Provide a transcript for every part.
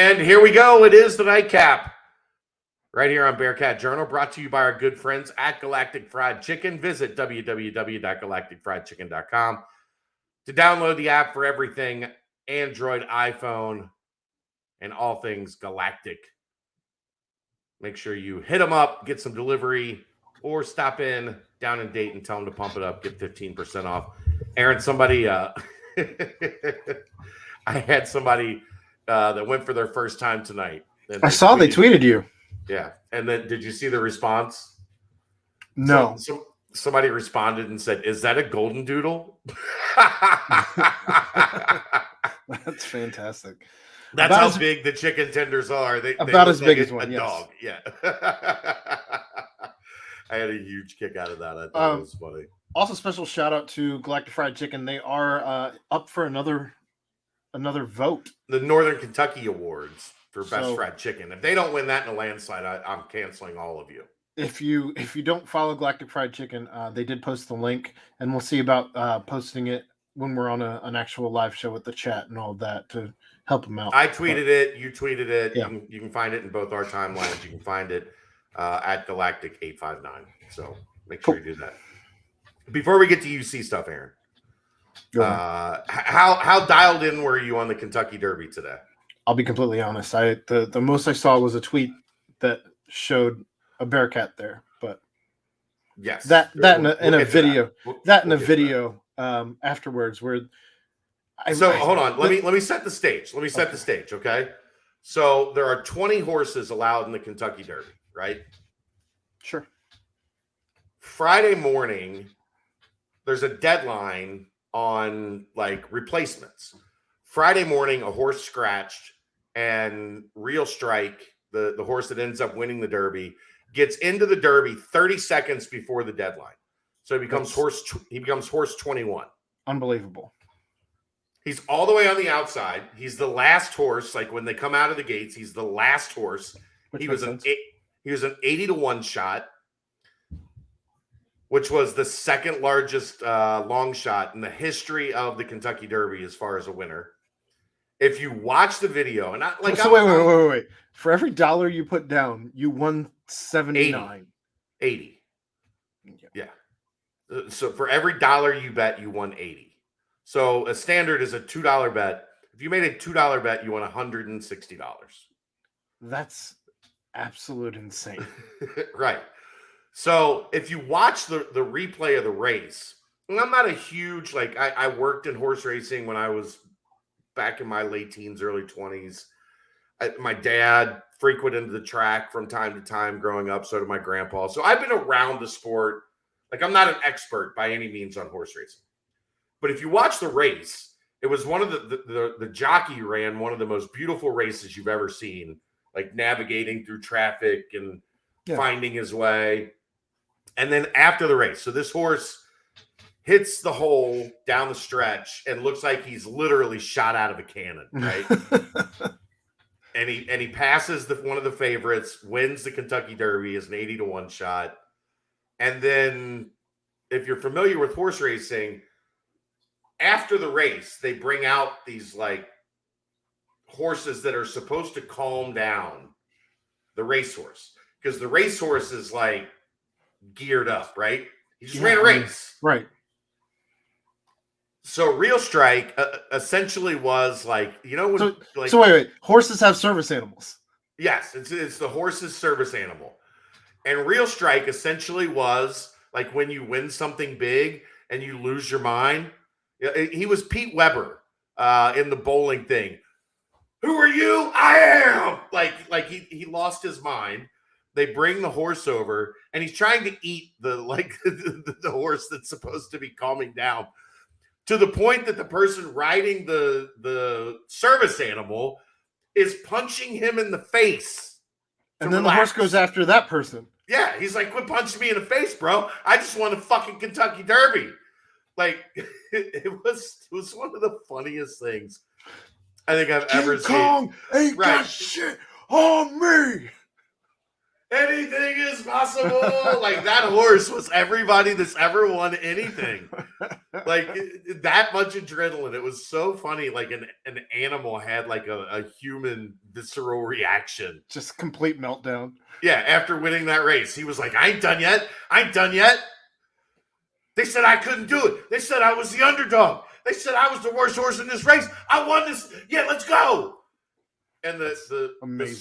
And here we go. It is the nightcap right here on Bearcat Journal, brought to you by our good friends at Galactic Fried Chicken. Visit www.galacticfriedchicken.com to download the app for everything Android, iPhone, and all things Galactic. Make sure you hit them up, get some delivery, or stop in down in Dayton, tell them to pump it up, get 15% off. Aaron, somebody, I had somebody that went for their first time tonight. I saw they tweeted you. Yeah. And then did you see the response? No. Somebody responded and said, "Is that a golden doodle?" That's fantastic. That's how big the chicken tenders are. They about look as big like as one, a yes. dog. Yeah. I had a huge kick out of that. I thought it was funny. Also, special shout out to Galactic Fried Chicken. They are up for another vote. The Northern Kentucky Awards for best fried chicken. If they don't win that in a landslide, I'm canceling all of you. If you don't follow Galactic Fried Chicken, they did post the link, and we'll see about posting it when we're on an actual live show with the chat and all that to help them out. I tweeted it. You tweeted it. Yeah. You can find it in both our timelines. You can find it at Galactic 859. So make sure you do that. Before we get to UC stuff, Aaron, how dialed in were you on the Kentucky Derby today? I'll be completely honest. The most I saw was a tweet that showed a Bearcat there, but yes, that in a video afterwards where. Hold on. Let me set the stage. The stage. Okay. So there are 20 horses allowed in the Kentucky Derby, right? Sure. Friday morning, there's a deadline on like replacements. Friday morning, a horse scratched, and Real Strike, the horse that ends up winning the Derby, gets into the Derby 30 seconds before the deadline. So he becomes horse 21. Unbelievable. He's all the way on the outside. He's the last horse. Like when they come out of the gates, he's the last horse. He was an 80-1 shot, which was the second largest long shot in the history of the Kentucky Derby as far as a winner. If you watch the video, and wait. For every dollar you put down, you won 79. 80. Yeah. So for every dollar you bet, you won 80. So a standard is a $2 bet. If you made a $2 bet, you won $160. That's absolute insane. Right. So if you watch the replay of the race, and I'm not a huge, I worked in horse racing when I was back in my late teens, early 20s. My dad frequented the track from time to time growing up. So did my grandpa. So I've been around the sport. Like I'm not an expert by any means on horse racing. But if you watch the race, it was one of the jockey ran one of the most beautiful races you've ever seen, like navigating through traffic and finding his way. And then after the race, so this horse hits the hole down the stretch and looks like he's literally shot out of a cannon, right? and he passes one of the favorites, wins the Kentucky Derby as an 80-1 shot. And then if you're familiar with horse racing, after the race, they bring out these like horses that are supposed to calm down the racehorse, because the racehorse is like geared up, right? He just ran a race. Right. So Real Strike essentially was like, wait. Horses have service animals. Yes, it's the horse's service animal. And Real Strike essentially was like when you win something big and you lose your mind. He was Pete Weber in the bowling thing. Who are you? I am. Like he lost his mind. They bring the horse over, and he's trying to eat the horse that's supposed to be calming down, to the point that the person riding the service animal is punching him in the face. And then the horse goes after that person. Yeah, he's like, quit punching me in the face, bro. I just won the fucking Kentucky Derby. Like, it was one of the funniest things I think I've ever seen. King Kong ain't got shit on me. Anything is possible. Like that horse was everybody that's ever won anything. Like that much adrenaline. It was so funny. Like an animal had like a human visceral reaction. Just complete meltdown. Yeah, after winning that race, he was like, I ain't done yet. I ain't done yet. They said I couldn't do it. They said I was the underdog. They said I was the worst horse in this race. I won this. Yeah, let's go. And the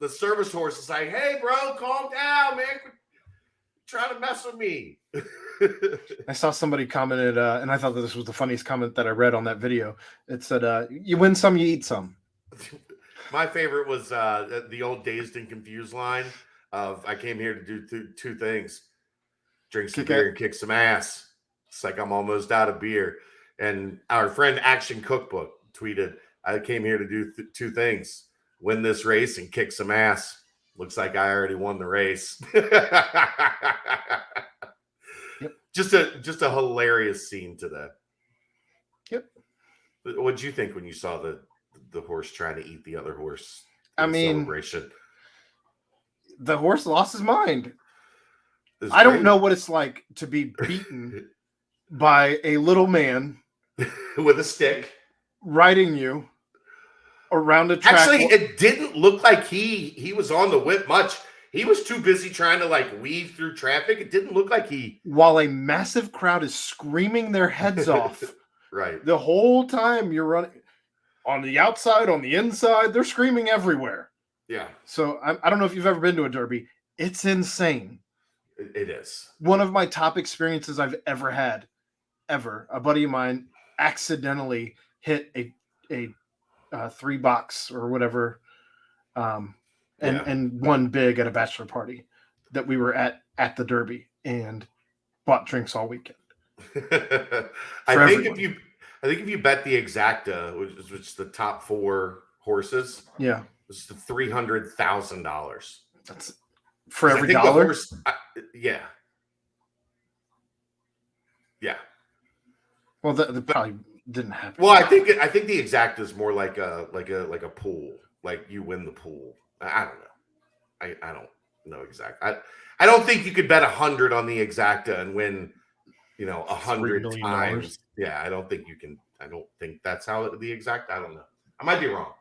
service horse is like, hey, bro, calm down, man. Quit trying to mess with me. I saw somebody commented, and I thought that this was the funniest comment that I read on that video. It said, you win some, you eat some. My favorite was the old Dazed and Confused line of I came here to do two things. Drink some beer and kick some ass. It's like I'm almost out of beer. And our friend Action Cookbook tweeted, I came here to do two things. Win this race and kick some ass. Looks like I already won the race. Yep. Just a hilarious scene today. Yep. What'd you think when you saw the horse trying to eat the other horse? I mean, celebration. The horse lost his mind. I don't know what it's like to be beaten by a little man with a stick riding you around a track. Actually, it didn't look like he was on the whip much. He was too busy trying to like weave through traffic. It didn't look like he. While a massive crowd is screaming their heads off, right, the whole time you're running on the outside, on the inside, they're screaming everywhere. Yeah. So I don't know if you've ever been to a derby. It's insane. It is one of my top experiences I've ever had. Ever. A buddy of mine accidentally hit a 3-box or whatever, and won big at a bachelor party that we were at the derby and bought drinks all weekend. I think if you bet the exacta, which is the top 4 horses, it's the $300,000. That's for every dollar. Yeah. Well, that probably didn't happen. Well, I think the exacta is more like a pool. Like you win the pool. I don't know. I don't know exactly. I don't think you could bet 100 on the exacta and win, 100 times. Yeah, I don't think you can. I don't think that's how the exacta. I don't know. I might be wrong.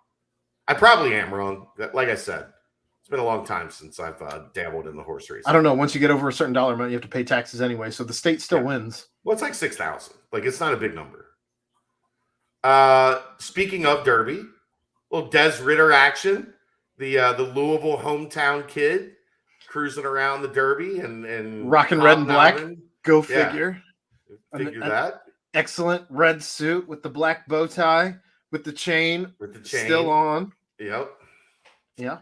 I probably am wrong. Like I said, it's been a long time since I've dabbled in the horse race. I don't know. Once you get over a certain dollar amount, you have to pay taxes anyway. So the state still wins. Well, it's like 6,000. Like it's not a big number. Speaking of Derby, little Des Ritter action. The Louisville hometown kid cruising around the Derby and rocking red and black. Go figure. Figure that. Excellent red suit with the black bow tie with the chain. Still on. Yep. Yeah.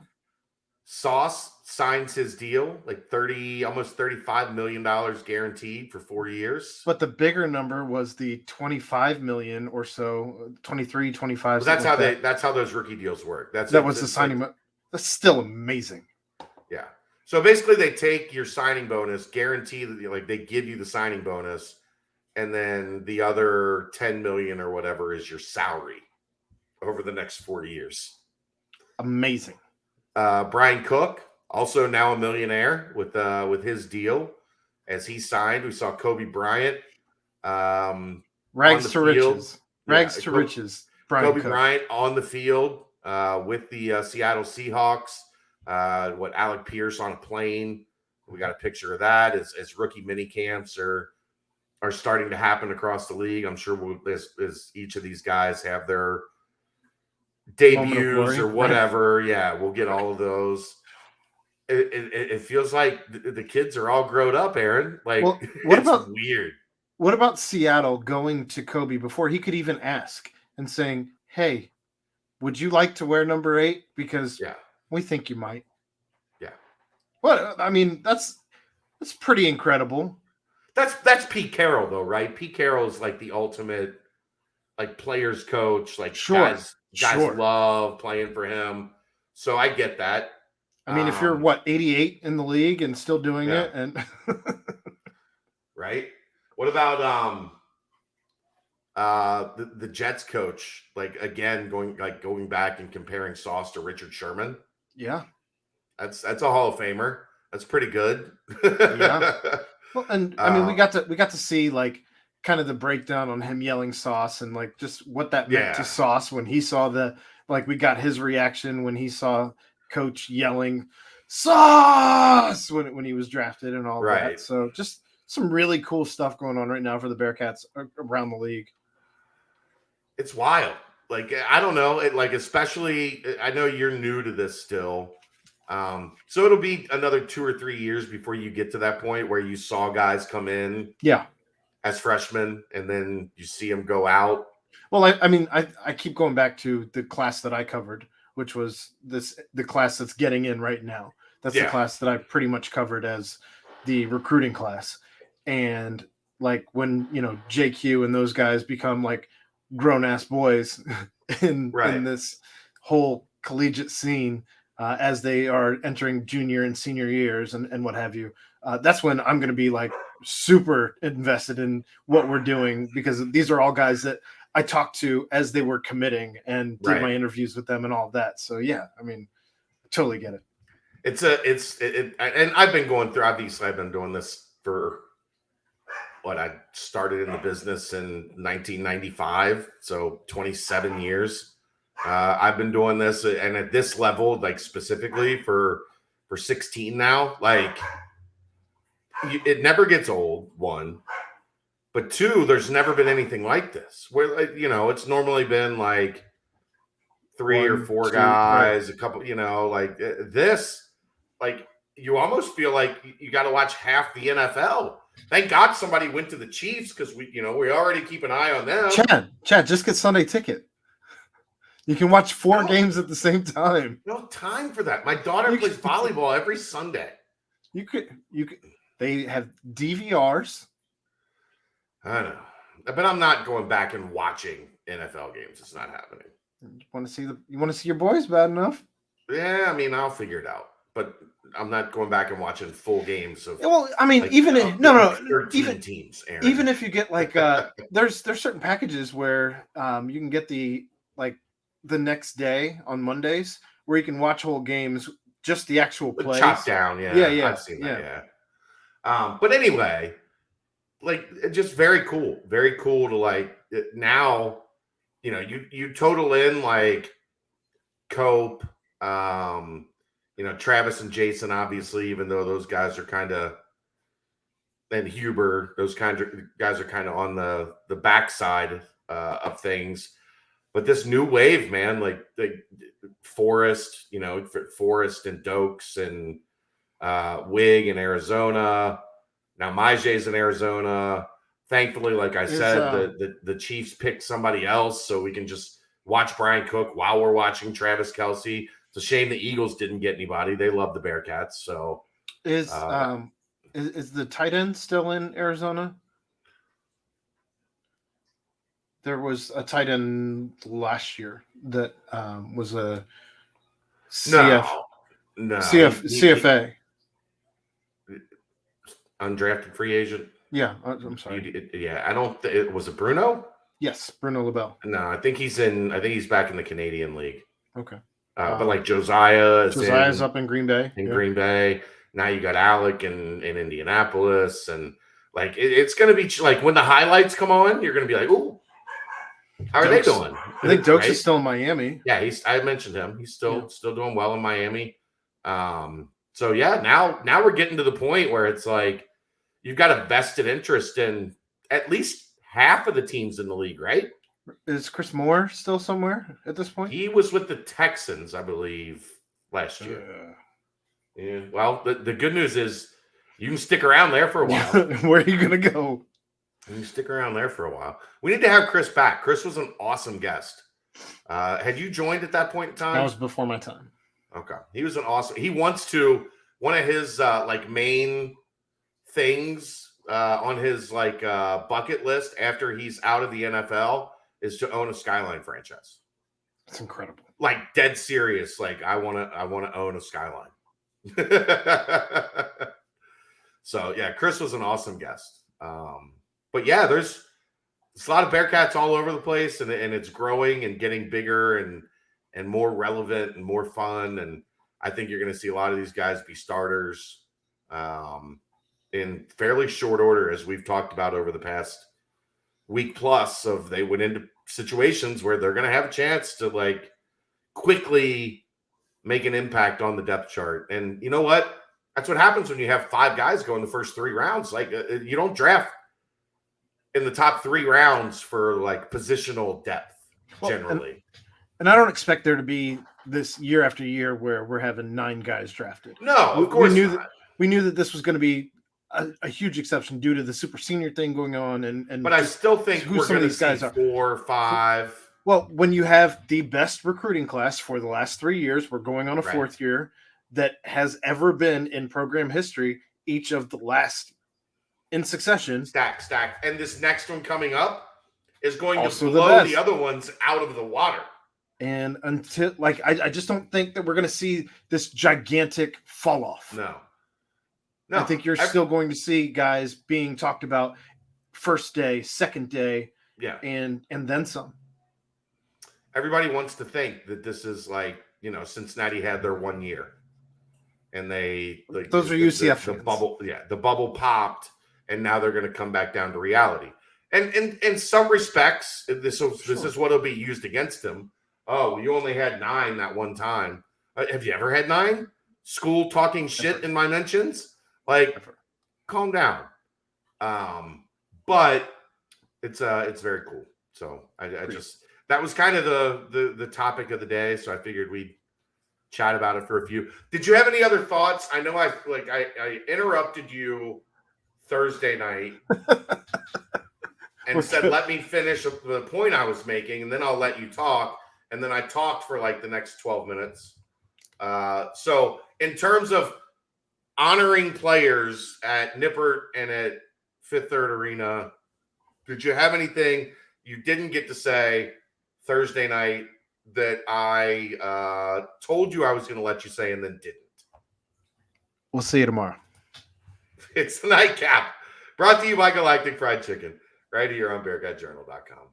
Sauce signs his deal, like almost $35 million guaranteed for 4 years. But the bigger number was the 25 million or so, 23, 25. Well, that's how those rookie deals work. That was the signing. That's still amazing. Yeah. So basically they take your signing bonus, guarantee that like they give you the signing bonus, and then the other 10 million or whatever is your salary over the next 4 years. Amazing. Brian Cook, also now a millionaire with his deal as he signed. We saw Kobe Bryant. Rags to riches. Rags to riches. Kobe Bryant on the field with the Seattle Seahawks. Alec Pierce on a plane. We got a picture of that as rookie mini camps are starting to happen across the league. I'm sure as each of these guys have their debuts or whatever. Right? Yeah, we'll get all of those. It feels like the kids are all grown up, Aaron. Like, well, weird? What about Seattle going to Kobe before he could even ask and saying, "Hey, would you like to wear number 8? Because we think you might." Yeah. Well, I mean, that's pretty incredible. That's Pete Carroll, though, right? Pete Carroll is like the ultimate, like players coach. Like guys love playing for him. So I get that. I mean, if you're 88 in the league and still doing it, and right? What about the Jets coach? Like again, going back and comparing Sauce to Richard Sherman. Yeah, That's a Hall of Famer. That's pretty good. Yeah. Well, and I mean, we Uh, got to see like kind of the breakdown on him yelling sauce and like just what that meant to yeah, Sauce when he saw we got his reaction when he saw Coach yelling sauce when he was drafted and all that. right. So just some really cool stuff going on right now for the Bearcats around the league. It's wild. Like I don't know. It like especially I know you're new to this still. So it'll be another 2 or 3 years before you get to that point where you saw guys come in Yeah. as freshmen and then you see them go out. Well, I mean, I keep going back to the class that I covered, which was the class that's getting in right now. That's the Yeah. class that I pretty much covered as the recruiting class. And like when, JQ and those guys become like grown ass boys in Right. this whole collegiate scene as they are entering junior and senior years and what have you. That's when I'm going to be like super invested in what we're doing because these are all guys that I talked to as they were committing and did Right. my interviews with them and all of that. So yeah, I mean, totally get it. And I've been going through. Obviously, I've been doing this for what I started in the business in 1995, so 27 years. I've been doing this, and at this level, like specifically for 16 now, like it never gets old. One, but two, there's never been anything like this. Where like, it's normally been like three or One, four two, right. guys, a couple, like this, like you almost feel like you got to watch half the NFL. Thank God somebody went to the Chiefs because we already keep an eye on them. Chad, just get Sunday ticket. You can watch four games at the same time. No time for that. My daughter plays volleyball every Sunday. You could. They have DVRs. I know, but I'm not going back and watching NFL games. It's not happening. You want to see your boys bad enough? Yeah, I mean, I'll figure it out. But I'm not going back and watching full games of. Well, I mean, like, even no, 13 teams. Aaron. Even if you get like there's certain packages where you can get the next day on Mondays where you can watch whole games, just the actual plays. Chop down, yeah. I've seen that, yeah. But anyway, like just very cool to like now, you total in like Cope, Travis and Jason, obviously, even though those guys are kind of, and Huber, those kinds of guys are kind of on the backside of things. But this new wave, man, like the Forrest, Forrest and Dokes and Wig in Arizona. Now Majay's in Arizona. Thankfully, like I said, the Chiefs picked somebody else so we can just watch Brian Cook while we're watching Travis Kelce. It's a shame the Eagles didn't get anybody. They love the Bearcats. So is the tight end still in Arizona? There was a tight end last year that was a CFA. Undrafted free agent. Yeah, I'm sorry. I don't. Was it Bruno? Yes, Bruno LaBelle. No, I think he's back in the Canadian League. Okay. But like Josiah's up in Green Bay. Green Bay. Now you got Alec in Indianapolis, and like it's going to be like when the highlights come on, you're going to be like, "Ooh, how are they doing?" I think Dokes is still in Miami. Yeah, I mentioned him. He's still doing well in Miami. So yeah, now we're getting to the point where it's like you've got a vested interest in at least half of the teams in the league, right? Is Chris Moore still somewhere at this point? He was with the Texans, I believe, last year. Yeah. Well, the good news is you can stick around there for a while. Where are you going to go? You can stick around there for a while. We need to have Chris back. Chris was an awesome guest. Had you joined at that point in time? That was before my time. Okay. He was an awesome. He wants to, one of his main things on his bucket list after he's out of the NFL is to own a Skyline franchise. That's incredible. Like dead serious. Like I want to own a Skyline. So yeah, Chris was an awesome guest. But yeah, there's a lot of Bearcats all over the place, and it's growing and getting bigger and more relevant and more fun. And I think you're going to see a lot of these guys be starters in fairly short order, as we've talked about over the past week plus. Of they went into situations where they're going to have a chance to like quickly make an impact on the depth chart. And you know what? That's what happens when you have 5 guys go in the first 3 rounds. Like you don't draft in the top 3 rounds for like positional depth generally. And I don't expect there to be this year after year where we're having 9 guys drafted. No, of course not. We knew that this was going to be a huge exception due to the super senior thing going on. But I still think who we're some of going to these guys see are. 4, 5. Well, when you have the best recruiting class for the last 3 years, we're going on a 4th year, that has ever been in program history, each of the last in succession. Stack. And this next one coming up is going also to blow the other ones out of the water. And until I just don't think that we're going to see this gigantic fall off. No. I think you're still going to see guys being talked about first day, second day, and then some. Everybody wants to think that this is like, Cincinnati had their 1 year. And they those are UCF the bubble, the bubble popped, and now they're going to come back down to reality. And in some respects, this is what will be used against them. Oh, you only had 9 that one time. Have you ever had 9? School talking shit in my mentions? Like, calm down. But it's very cool. So I just, that was kind of the topic of the day. So I figured we'd chat about it for a few. Did you have any other thoughts? I know I interrupted you Thursday night and said, let me finish the point I was making, and then I'll let you talk. And then I talked for like the next 12 minutes. So in terms of honoring players at Nippert and at Fifth Third Arena, did you have anything you didn't get to say Thursday night that I told you I was going to let you say and then didn't? We'll see you tomorrow. It's the Nightcap, brought to you by Galactic Fried Chicken, right here on BearcatJournal.com.